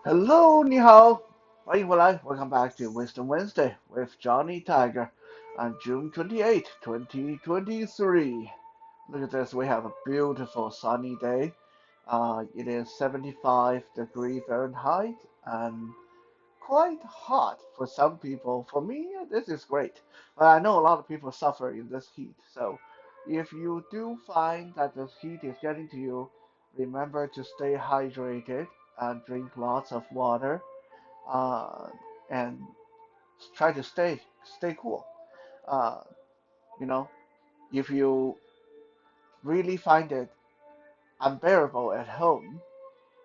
Hello, ni hao，欢迎回来，Welcome back to Wisdom Wednesday with Johnny Tiger on June 28, 2023. Look at this, we have a beautiful sunny day. It is 75 degrees Fahrenheit and quite hot for some people. For me, this is great. But I know a lot of people suffer in this heat. So if you do find that this heat is getting to you, remember to stay hydrated and drink lots of water, uh, and try to stay cool. Uh, you know, if you really find it unbearable at home,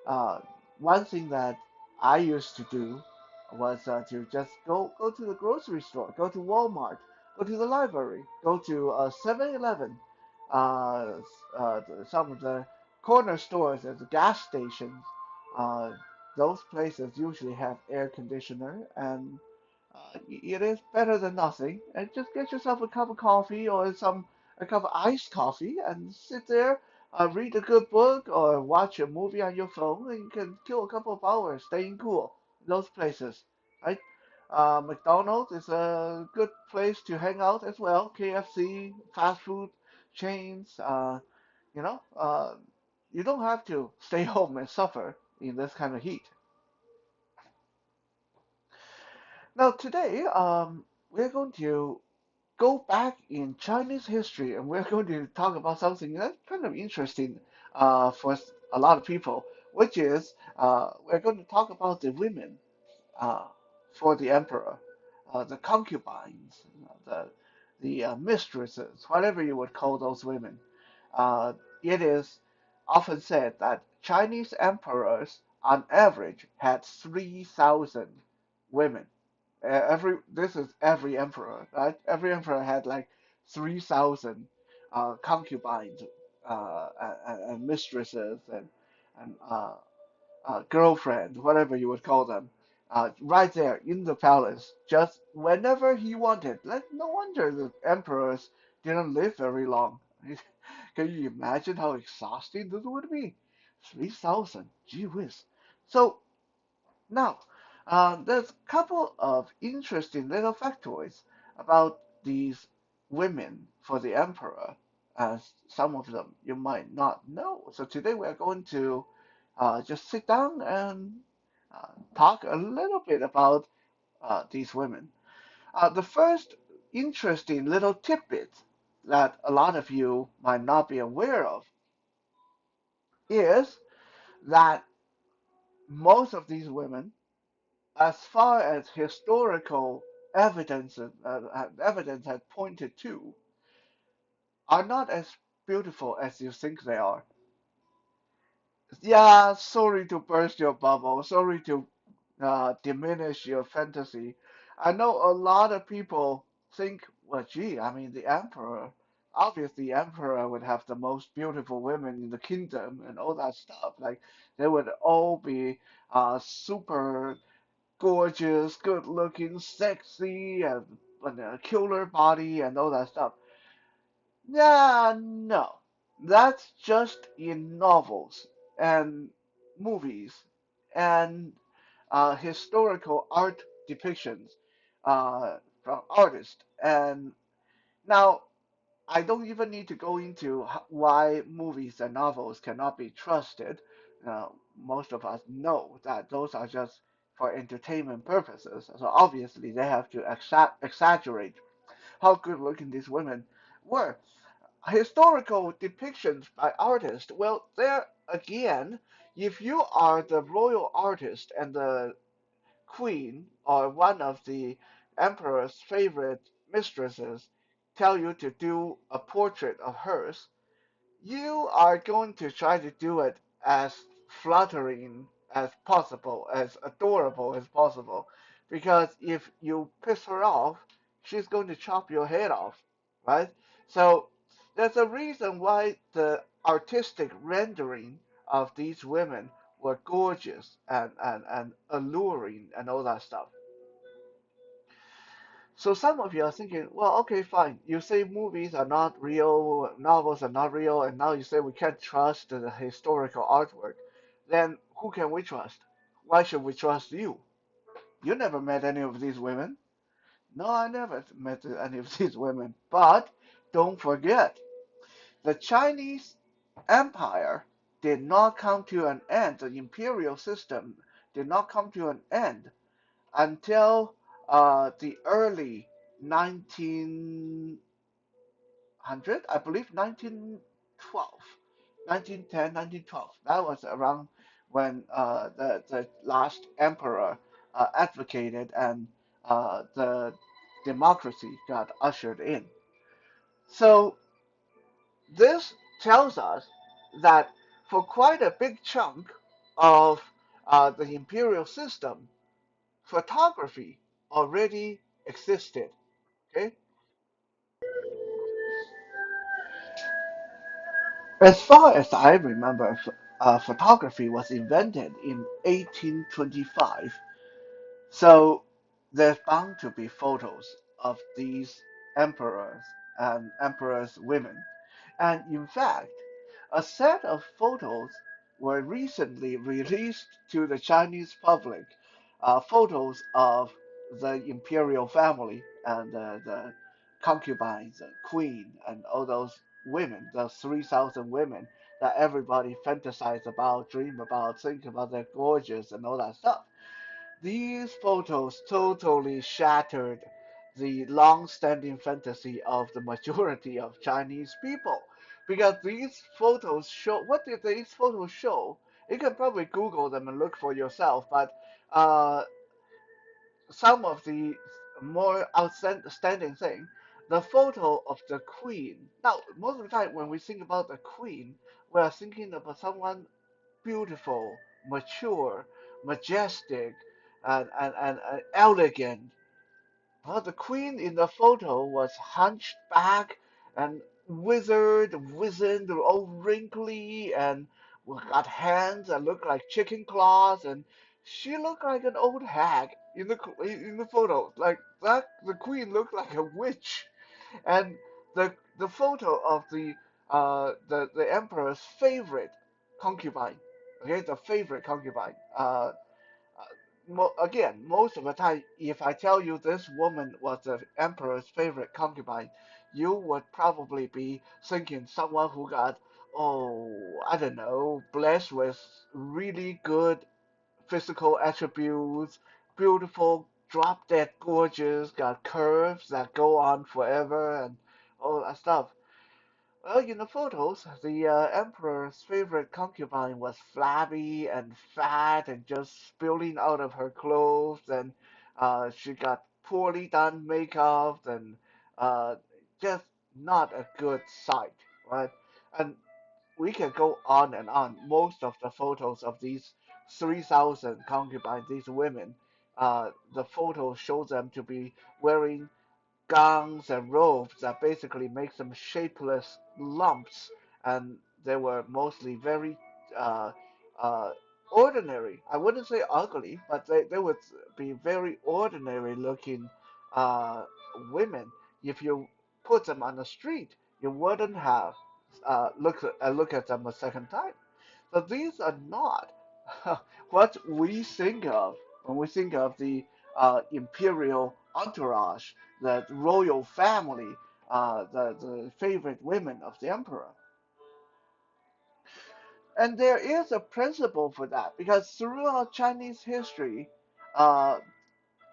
uh, one thing that I used to do was to just go to the grocery store, go to Walmart, go to the library, go to 7-Eleven, some of the corner stores at the gas stations. Uh, those places usually have air conditioner, and it is better than nothing. And just get yourself a cup of coffee or a cup of iced coffee and sit there, read a good book or watch a movie on your phone, and you can kill a couple of hours staying cool in those places, right? McDonald's is a good place to hang out as well. KFC, fast food chains, you know, you don't have to stay home and suffer in this kind of heat. Now today, we're going to go back in Chinese history, and we're going to talk about something that's kind of interesting for a lot of people, which is we're going to talk about the women uh, for the emperor, the concubines, the mistresses, whatever you would call those women. It is often said that Chinese emperors, on average, had 3,000 women. Every this is every emperor, right? Every emperor had like 3,000 concubines, and mistresses, and girlfriend, whatever you would call them, right there in the palace, just whenever he wanted. Like, no wonder the emperors didn't live very long. Can you imagine how exhausting this would be? 3,000, gee whiz. So now, there's a couple of interesting little factoids about these women for the emperor, as some of them you might not know. So today we are going to just sit down and talk a little bit about these women. The first interesting little tidbit that a lot of you might not be aware of is that most of these women, as far as historical evidence had pointed to, are not as beautiful as you think they are. Yeah, sorry to burst your bubble. Sorry to diminish your fantasy. I know a lot of people think, well, gee, I mean, the emperor, obviously, the emperor would have the most beautiful women in the kingdom and all that stuff. Like, they would all be super gorgeous, good looking, sexy, and a killer body and all that stuff. Yeah, no. That's just in novels and movies and historical art depictions from artists. And now I don't even need to go into why movies and novels cannot be trusted. Most of us know that those are just for entertainment purposes. So obviously they have to exaggerate how good looking these women were. Historical depictions by artists, well, there again, if you are the royal artist and the queen or one of the emperor's favorite mistresses tell you to do a portrait of hers, you are going to try to do it as flattering as possible, as adorable as possible. Because if you piss her off, she's going to chop your head off, right? So there's a reason why the artistic rendering of these women were gorgeous and alluring and all that stuff. So some of you are thinking, well, okay, fine. You say movies are not real, novels are not real, and now you say we can't trust the historical artwork. Then who can we trust? Why should we trust you? You never met any of these women. No, I never met any of these women. But don't forget, the Chinese Empire did not come to an end. The imperial system did not come to an end until the early 1900, I believe 1912, 1910, 1912. That was around when the last emperor advocated and the democracy got ushered in. So this tells us that for quite a big chunk of the imperial system, photography already existed. Okay, as far as I remember, photography was invented in 1825. So there's bound to be photos of these emperors and emperors' women. And in fact, a set of photos were recently released to the Chinese public, photos of the imperial family and the concubines, and queen, and all those women, those 3,000 women that everybody fantasize about, dream about, think about they're gorgeous and all that stuff. These photos totally shattered the long-standing fantasy of the majority of Chinese people because these photos show what did these photos show? You can probably Google them and look for yourself, but uh, some of the more outstanding thing, the photo of the queen. Now, most of the time when we think about the queen, we are thinking about someone beautiful, mature, majestic, and elegant. Well, the queen in the photo was hunched back and wizened, all wrinkly, and got hands that looked like chicken claws, and she looked like an old hag in the photo. Like that, the queen looked like a witch, and the photo of the emperor's favorite concubine, okay, the favorite concubine. Again, most of the time, if I tell you this woman was the emperor's favorite concubine, you would probably be thinking someone who got, oh, I don't know, blessed with really good physical attributes, beautiful, drop dead gorgeous, got curves that go on forever, and all that stuff. Well, in the photos, the emperor's favorite concubine was flabby and fat and just spilling out of her clothes, and she got poorly done makeup and uh, just not a good sight, right? And we can go on and on. Most of the photos of these 3,000 concubines, these women, the photos show them to be wearing gowns and robes that basically makes them shapeless lumps, and they were mostly very uh, uh, ordinary. I wouldn't say ugly, but they would be very ordinary looking uh, women. If you put them on the street, you wouldn't have look at them a second time. So these are not what we think of when we think of the imperial entourage, the royal family, the favorite women of the emperor. And there is a principle for that because throughout Chinese history, uh,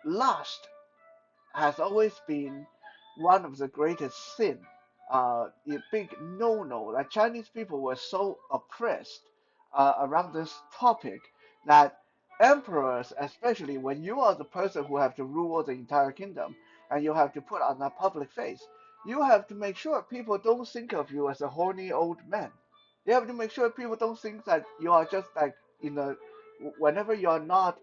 lust has always been one of the greatest sin, a big no-no. That Chinese people were so oppressed around this topic that emperors, especially when you are the person who have to rule the entire kingdom and you have to put on a public face, you have to make sure people don't think of you as a horny old man. You have to make sure people don't think that you are just like in a whenever you're not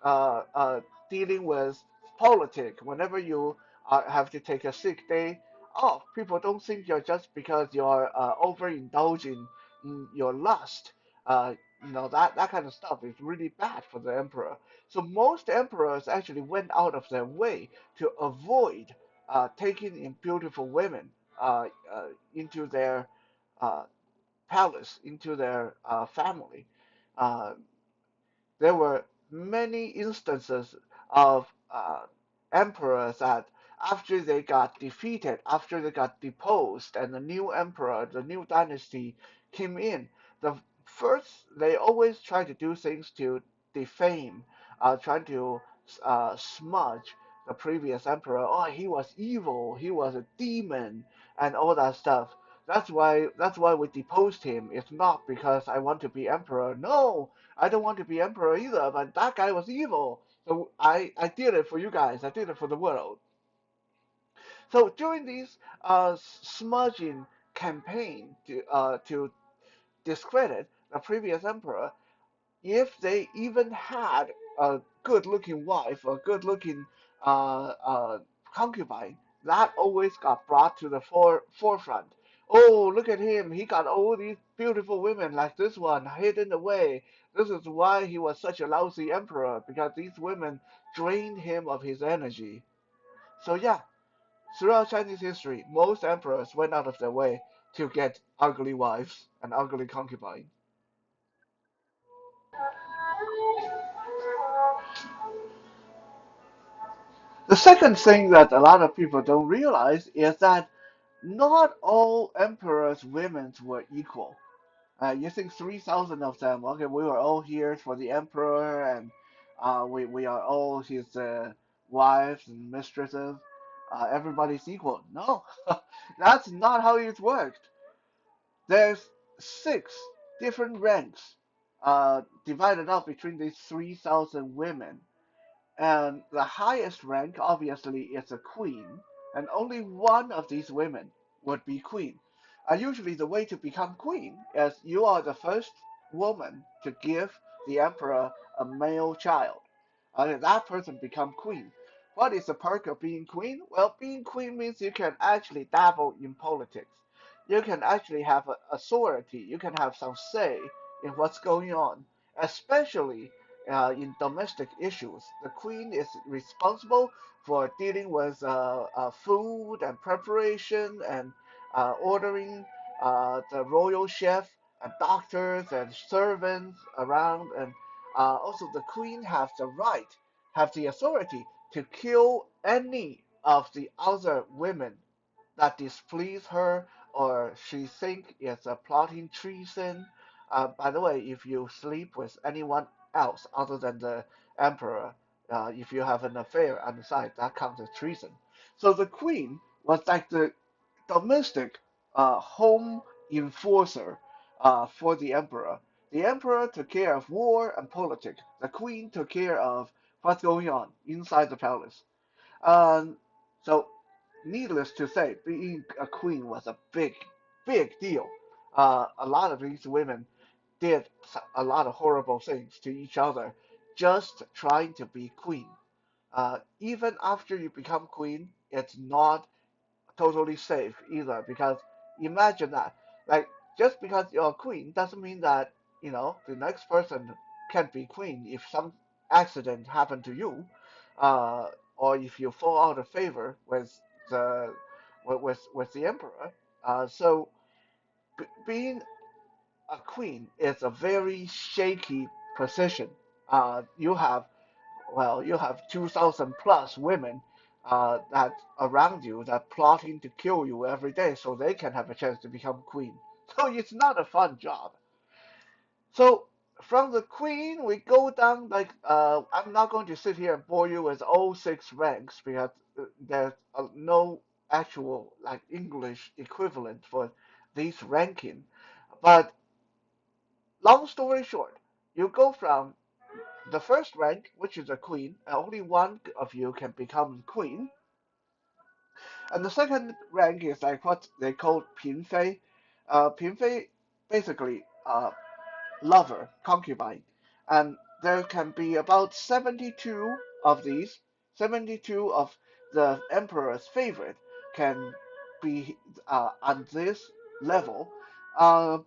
uh, uh, dealing with politics, whenever you have to take a sick day off, people don't think you're just because you're overindulging in your lust. Uh, that kind of stuff is really bad for the emperor. So most emperors actually went out of their way to avoid taking in beautiful women into their uh, palace, into their family. Uh, there were many instances of emperors that after they got defeated, after they got deposed, and the new emperor, the new dynasty came in, the first they always try to do things to defame, trying to smudge the previous emperor. Oh, he was evil, he was a demon, and all that stuff. That's why we deposed him. It's not because I want to be emperor. No, I don't want to be emperor either, but that guy was evil. So I did it for you guys. I did it for the world. So during this smudging campaign to discredit the previous emperor, if they even had a good-looking wife or good-looking concubine, that always got brought to the forefront. Oh, look at him! He got all these beautiful women like this one hidden away. This is why he was such a lousy emperor, because these women drained him of his energy. So yeah, throughout Chinese history, most emperors went out of their way to get ugly wives and ugly concubines. The second thing that a lot of people don't realize is that not all emperors' women were equal. You think 3,000 of them, okay, we were all here for the emperor and we are all his wives and mistresses. Everybody's equal. No, that's not how it worked. There's six different ranks divided up between these 3,000 women. And the highest rank, obviously, is a queen, and only one of these women would be queen. Usually, the way to become queen is you are the first woman to give the emperor a male child. That person become queen. What is the perk of being queen? Well, being queen means you can actually dabble in politics. You can actually have authority. You can have some say in what's going on, especially in domestic issues. The queen is responsible for dealing with food and preparation and ordering the royal chef and doctors and servants around. And also, the queen has the right, have the authority to kill any of the other women that displease her or she think is a plotting treason. By the way, if you sleep with anyone else other than the emperor, if you have an affair on the side, that counts as treason. So the queen was like the domestic home enforcer for the emperor. The emperor took care of war and politics. The queen took care of what's going on inside the palace. Um, so, needless to say, being a queen was a big, big deal. A lot of these women did a lot of horrible things to each other just trying to be queen. Even after you become queen, it's not totally safe either because imagine that. Like, just because you're a queen doesn't mean that, the next person can't be queen if some accident happened to you, uh, or if you fall out of favor the with the emperor. So being a queen is a very shaky position. You have you have 2,000 plus women that around you that plotting to kill you every day so they can have a chance to become queen. So it's not a fun job. So from the queen, we go down like I'm not going to sit here and bore you with all six ranks because there's no actual like English equivalent for these ranking. But long story short, you go from the first rank, which is a queen, and only one of you can become queen. And the second rank is like what they call 嫔妃. 嫔妃 basically lover, concubine. And there can be about 72 of these. 72 of the emperor's favorite can be on this level.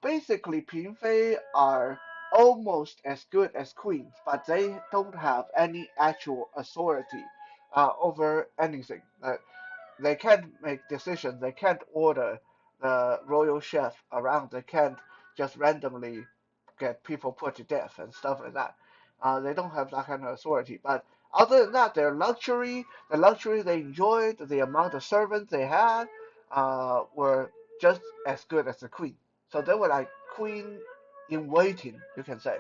Basically, 嫔妃 are almost as good as queens, but they don't have any actual authority over anything. They can't make decisions. They can't order the royal chef around. They can't just randomly get people put to death and stuff like that. They don't have that kind of authority. But other than that, the luxury they enjoyed, the amount of servants they had, were just as good as the queen. So they were like queen in waiting, you can say.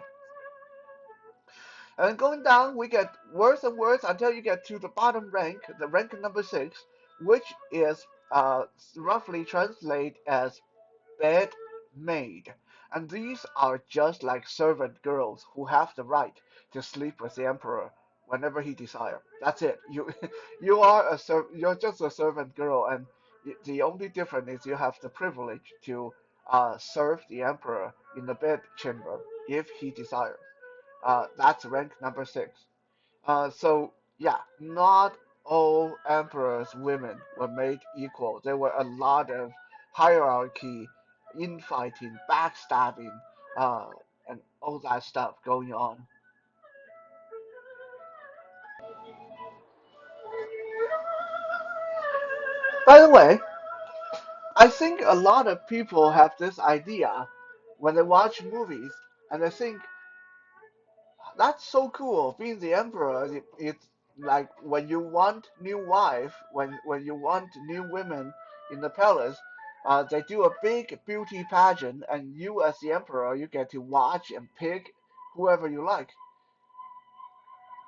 And going down, we get worse and worse until you get to the bottom rank, the rank number six, which is roughly translated as bed maid. And these are just like servant girls who have the right to sleep with the emperor whenever he desires. That's it. You you're just a servant girl, and the only difference is you have the privilege to serve the emperor in the bed chamber if he desires. That's rank number six. So yeah, not all emperors' women were made equal. There were a lot of hierarchy, infighting, backstabbing, uh, and all that stuff going on. By the way, I think a lot of people have this idea when they watch movies, and they think that's so cool. Being the emperor, it's like when you want new wife, when you want new women in the palace, they do a big beauty pageant, and you as the emperor, you get to watch and pick whoever you like.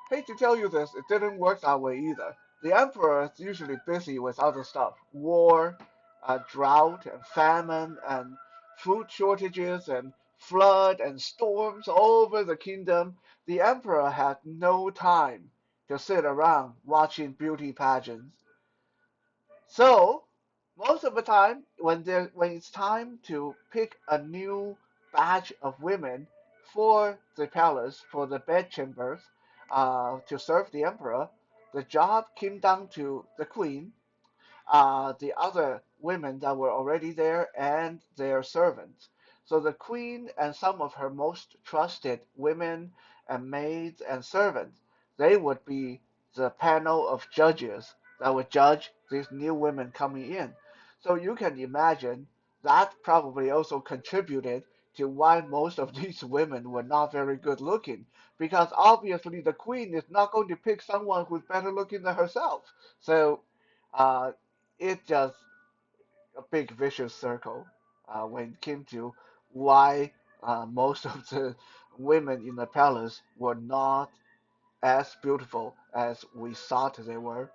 Hate to tell you this, it didn't work that way either. The emperor is usually busy with other stuff, war, drought, and famine, and food shortages, and flood and storms all over the kingdom. The emperor had no time to sit around watching beauty pageants. So most of the time, when it's time to pick a new batch of women for the palace, for the bedchambers, to serve the emperor, the job came down to the queen, the other women that were already there, and their servants. So the queen and some of her most trusted women and maids and servants, they would be the panel of judges that would judge these new women coming in. So you can imagine that probably also contributed to why most of these women were not very good looking, because obviously the queen is not going to pick someone who's better looking than herself. So uh, it just a big vicious circle when it came to why most of the women in the palace were not as beautiful as we thought they were.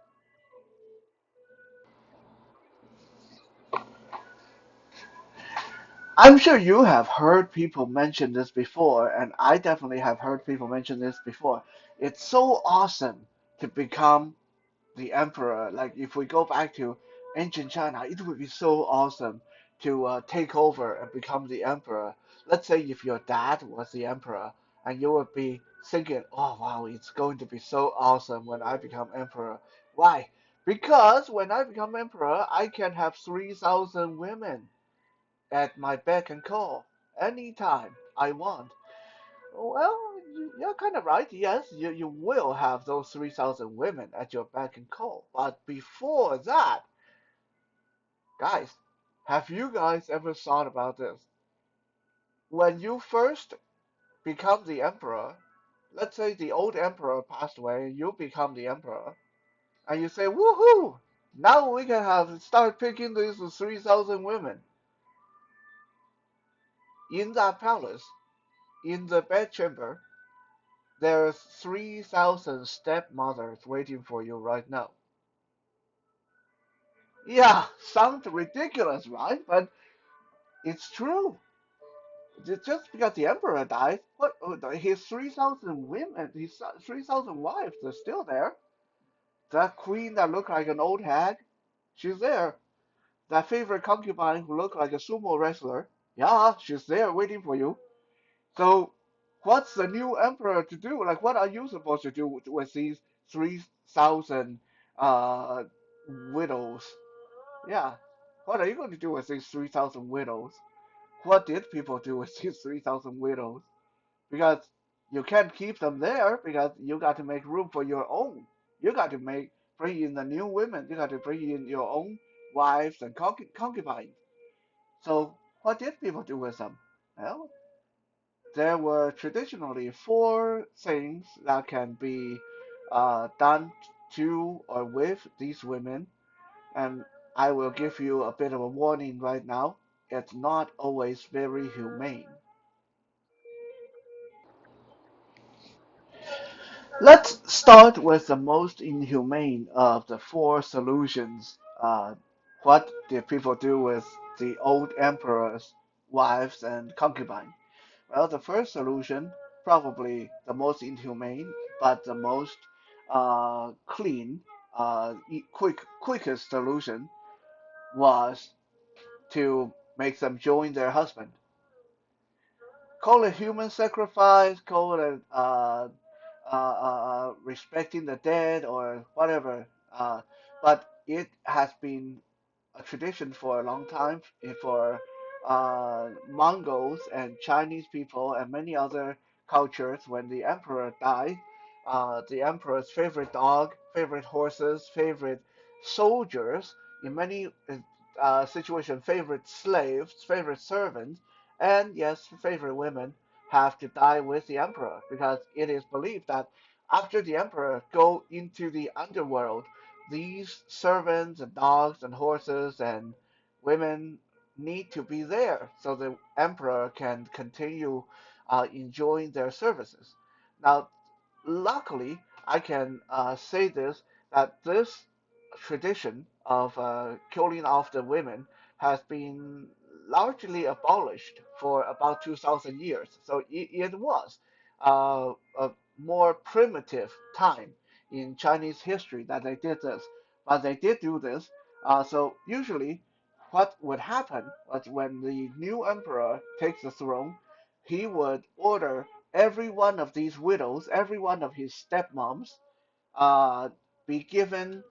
I'm sure you have heard people mention this before, and I definitely have heard people mention this before. It's so awesome to become the emperor. Like if we go back to ancient China, it would be so awesome to take over and become the emperor. Let's say if your dad was the emperor, and you would be thinking, "Oh wow, it's going to be so awesome when I become emperor." Why? Because when I become emperor, I can have 3,000 women at my beck and call anytime I want. Well, you're kind of right. Yes, you will have those 3,000 women at your beck and call. But before that, guys, have you guys ever thought about this? When you first become the emperor, let's say the old emperor passed away, and you become the emperor, and you say, "Woohoo! Now we can have start picking these 3,000 women in that palace, in the bedchamber. There's 3,000 stepmothers waiting for you right now." Yeah, sounds ridiculous, right? But it's true. Just because the emperor died, what his 3,000 women, his 3,000 wives are still there. That queen that looked like an old hag, she's there. That favorite concubine who looked like a sumo wrestler, yeah, she's there waiting for you. So, what's the new emperor to do? Like, what are you supposed to do with these 3,000 uh, widows? Yeah, what are you going to do with these 3,000 widows? What did people do with these 3,000 widows? Because you can't keep them there because you got to make room for your own. You got to bring in the new women. You got to bring in your own wives and concubines. So what did people do with them? Well, there were traditionally four things that can be done to or with these women, and I will give you a bit of a warning right now. It's not always very humane. Let's start with the most inhumane of the four solutions. What did people do with the old emperor's wives and concubines? Well, the first solution, probably the most inhumane, but the most clean, quickest solution was to make them join their husband. Call it human sacrifice, call it respecting the dead or whatever. But it has been a tradition for a long time for Mongols and Chinese people and many other cultures. When the emperor died, the emperor's favorite dog, favorite horses, favorite soldiers, in many situations, favorite slaves, favorite servants, and yes, favorite women have to die with the emperor because it is believed that after the emperor go into the underworld, these servants and dogs and horses and women need to be there so the emperor can continue enjoying their services. Now, luckily, I can say this that this tradition of killing off the women has been largely abolished for about 2,000 years. So it was a more primitive time in Chinese history that they did this, but they did do this. So usually, what would happen was when the new emperor takes the throne, he would order every one of these widows, every one of his stepmoms, uh, be given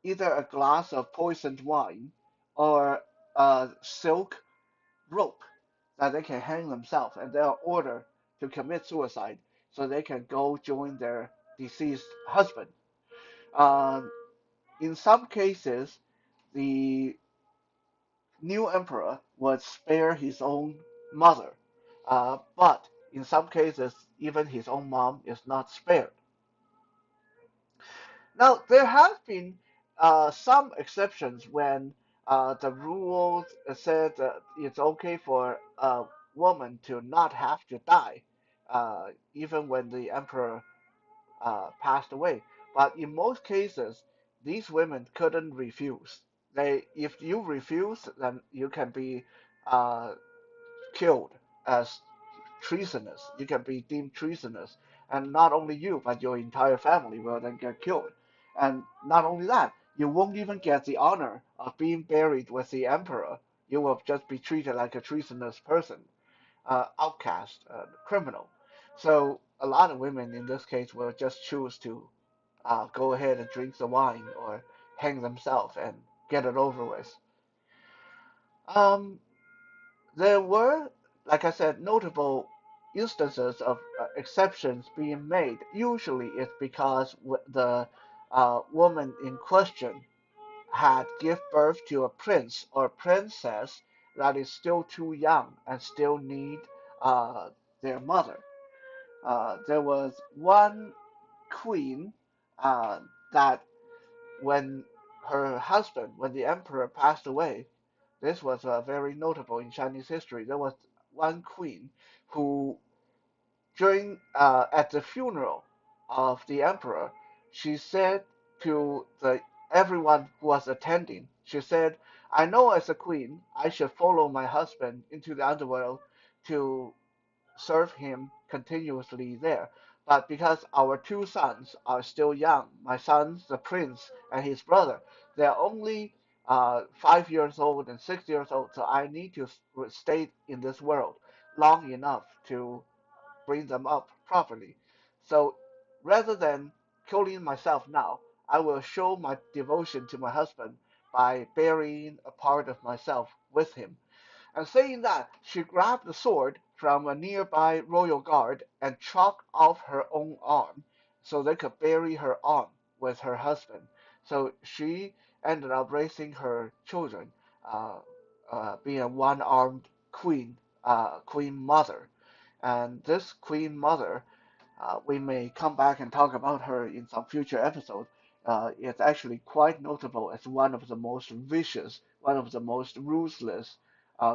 either a glass of poisoned wine or a silk rope that they can hang themselves, and they are ordered to commit suicide so they can go join their deceased husband. Uh, in some cases, the new emperor would spare his own mother, but in some cases, even his own mom is not spared. Now, there have been some exceptions when the rules said it's okay for a woman to not have to die, even when the emperor passed away. But in most cases, these women couldn't refuse. If you refuse, then you can be uh, killed as treasonous. You can be deemed treasonous, and not only you, but your entire family will then get killed. And not only that, you won't even get the honor of being buried with the emperor. You will just be treated like a treasonous person, outcast, criminal. So a lot of women in this case will just choose to go ahead and drink the wine or hang themselves and get it over with. Um, There were, like I said, notable instances of exceptions being made. Usually it's because the woman in question had give birth to a prince or princess that is still too young and still need uh, their mother. There was one queen that when her husband, when the emperor passed away, this was very notable in Chinese history. There was one queen who, during at the funeral of the emperor, she said to the everyone who was attending, she said, "I know as a queen, I should follow my husband into the underworld to serve him continuously there. But because our two sons are still young, my sons, the prince and his brother, they're only 5 years old and 6 years old, so I need to stay in this world long enough to bring them up properly. So rather than killing myself now, I will show my devotion to my husband by burying a part of myself with him." And saying that, she grabbed the sword from a nearby royal guard and chopped off her own arm so they could bury her arm with her husband. So she ended up raising her children, being a one-armed queen, queen mother. And this Queen Mother, we may come back and talk about her in some future episode. It's actually quite notable as one of the most vicious, one of the most ruthless,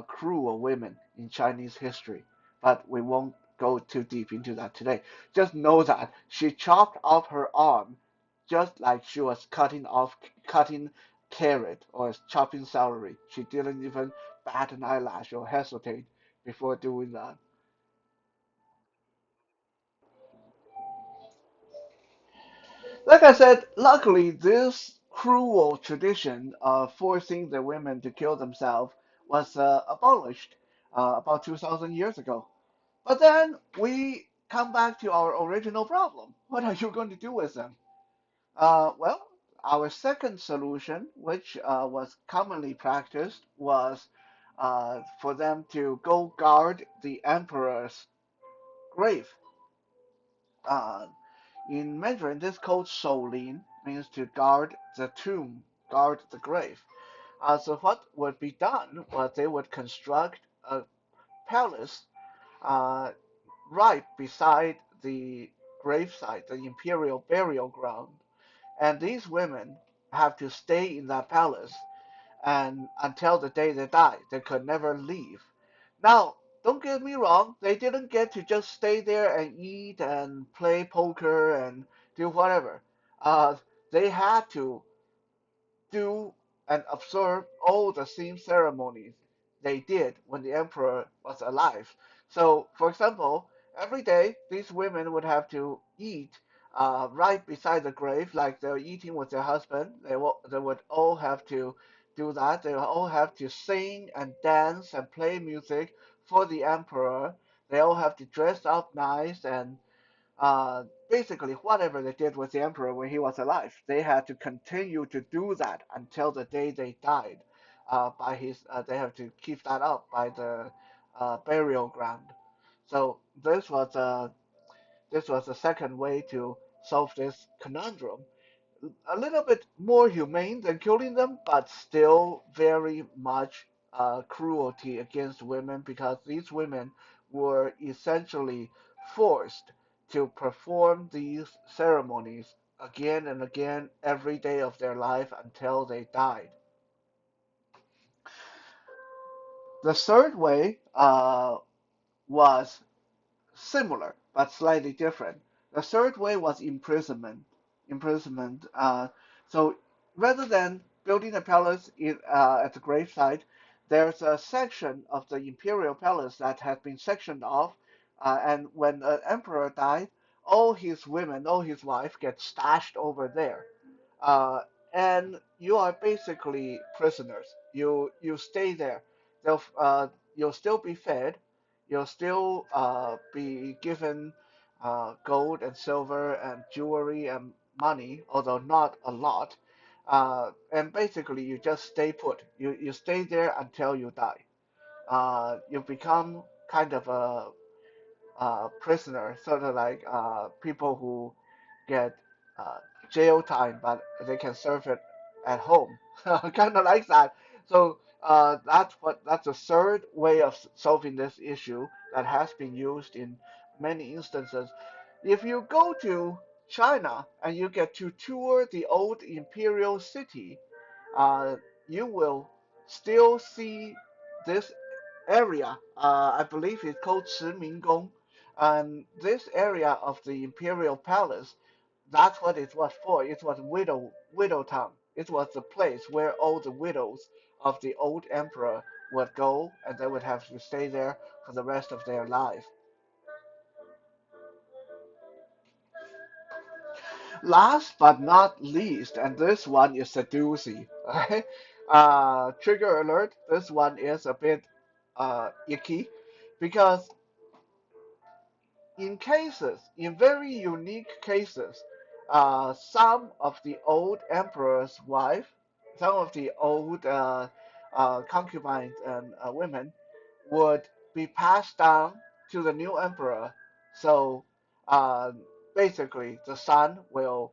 cruel women in Chinese history. But we won't go too deep into that today. Just know that she chopped off her arm just like she was cutting carrot or chopping celery. She didn't even bat an eyelash or hesitate before doing that. Like I said, luckily this cruel tradition of forcing the women to kill themselves was abolished about 2,000 years ago. But then we come back to our original problem. What are you going to do with them? Well, our second solution, which was commonly practiced, was for them to go guard the emperor's grave. Uh, in Mandarin, this is called Shoulin, means to guard the tomb, guard the grave. So what would be done was they would construct a palace uh, right beside the gravesite, the imperial burial ground, and these women have to stay in that palace and until the day they die. They could never leave. Now, don't get me wrong, they didn't get to just stay there and eat and play poker and do whatever. They had to do and observe all the same ceremonies they did when the emperor was alive. So, for example, every day these women would have to eat right beside the grave, like they're eating with their husband. They would all have to do that. They would all have to sing and dance and play music for the emperor. They all have to dress up nice and basically whatever they did with the emperor when he was alive, they had to continue to do that until the day they died. They have to keep that up by the burial ground. So this was the second way to solve this conundrum, a little bit more humane than killing them, but still very much cruelty against women because these women were essentially forced to perform these ceremonies again and again every day of their life until they died. The third way was similar but slightly different. The third way was imprisonment. Imprisonment. So rather than building a palace at the gravesite, there's a section of the imperial palace that has been sectioned off, and when the emperor died, all his women, all his wives get stashed over there, uh, and you are basically prisoners. You stay there. You'll still be fed. You'll still be given gold and silver and jewelry and money, although not a lot. And basically, you just stay put. You stay there until you die. You become kind of a prisoner, sort of like people who get uh, jail time, but they can serve it at home, kind of like that. So that's a third way of solving this issue that has been used in many instances. If you go to China and you get to tour the old imperial city, uh, you will still see this area. I believe it's called Chiminggong. And this area of the imperial palace, that's what it was for. It was widow town. It was the place where all the widows of the old emperor would go, and they would have to stay there for the rest of their life. Last but not least, and this one is a doozy. Right? Trigger alert. This one is a bit icky because in very unique cases, some of the old emperor's wife, some of the old concubines and women would be passed down to the new emperor. So uh, basically, the son will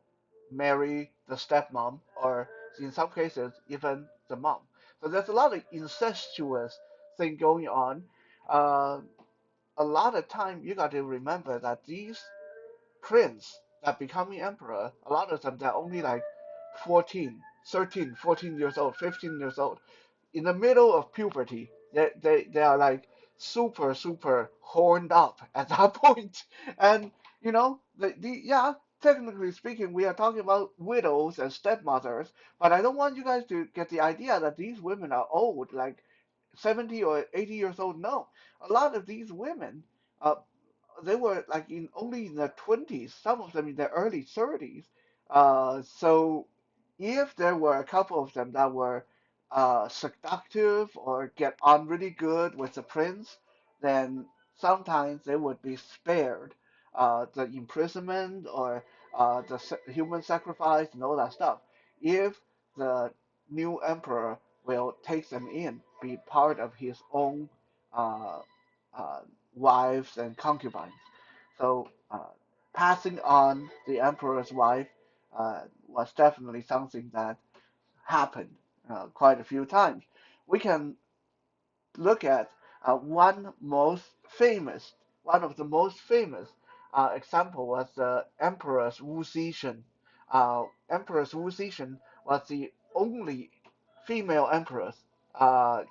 marry the stepmom, or in some cases, even the mom. So there's a lot of incestuous thing going on. Uh, a lot of time you got to remember that these prince that becoming emperor, a lot of them they're only like 14, 13, 14 years old, 15 years old, in the middle of puberty. They are like super horned up at that point. And yeah, technically speaking, we are talking about widows and stepmothers, but I don't want you guys to get the idea that these women are old, like 70 or 80 years old. No, a lot of these women, uh, they were like in only in their 20s, some of them in their early 30s. So if there were a couple of them that were seductive or get on really good with the prince, then sometimes they would be spared the imprisonment or the human sacrifice and all that stuff if the new emperor will take them in, be part of his own uh, uh, wives and concubines. So passing on the emperor's wife was definitely something that happened quite a few times. We can look at one of the most famous example was the Empress Wu Zetian. Empress Wu Zetian was the only female empress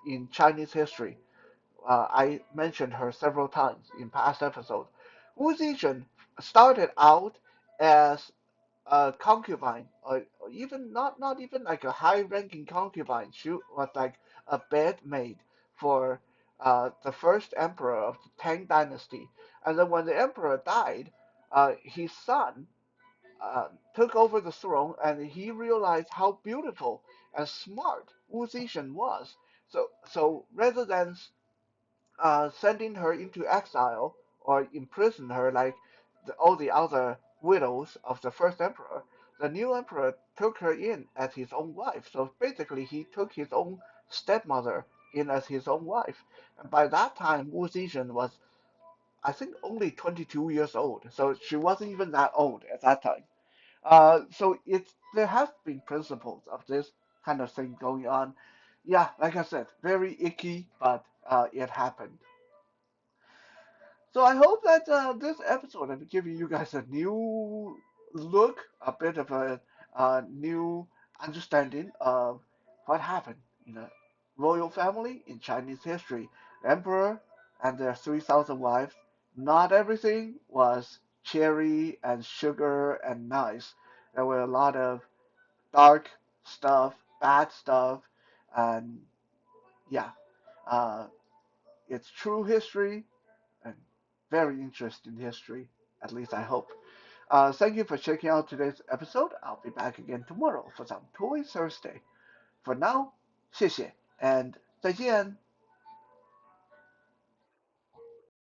in Chinese history. I mentioned her several times in past episodes. Wu Zetian started out as a concubine, or even not even like a high-ranking concubine. She was like a bedmaid for the first emperor of the Tang Dynasty. And then when the emperor died, his son took over the throne, and he realized how beautiful and smart Wu Zetian was. So rather than sending her into exile or imprison her like all the other widows of the first emperor, the new emperor took her in as his own wife. So basically, he took his own stepmother in as his own wife. And by that time, Wu Zetian was, I think, only 22 years old. So she wasn't even that old at that time. So there have been principles of this kind of thing going on. Yeah, like I said, very icky, but it happened. So I hope that this episode has given you guys a new look, a bit of a new understanding of what happened in a royal family in Chinese history. The emperor and their 3,000 wives. Not everything was cherry and sugar and nice. There were a lot of dark stuff, bad stuff, and yeah, uh, it's true history and very interesting history. At least I hope. Thank you for checking out today's episode. I'll be back again tomorrow for some Toy Thursday. For now, 谢谢 and 再见。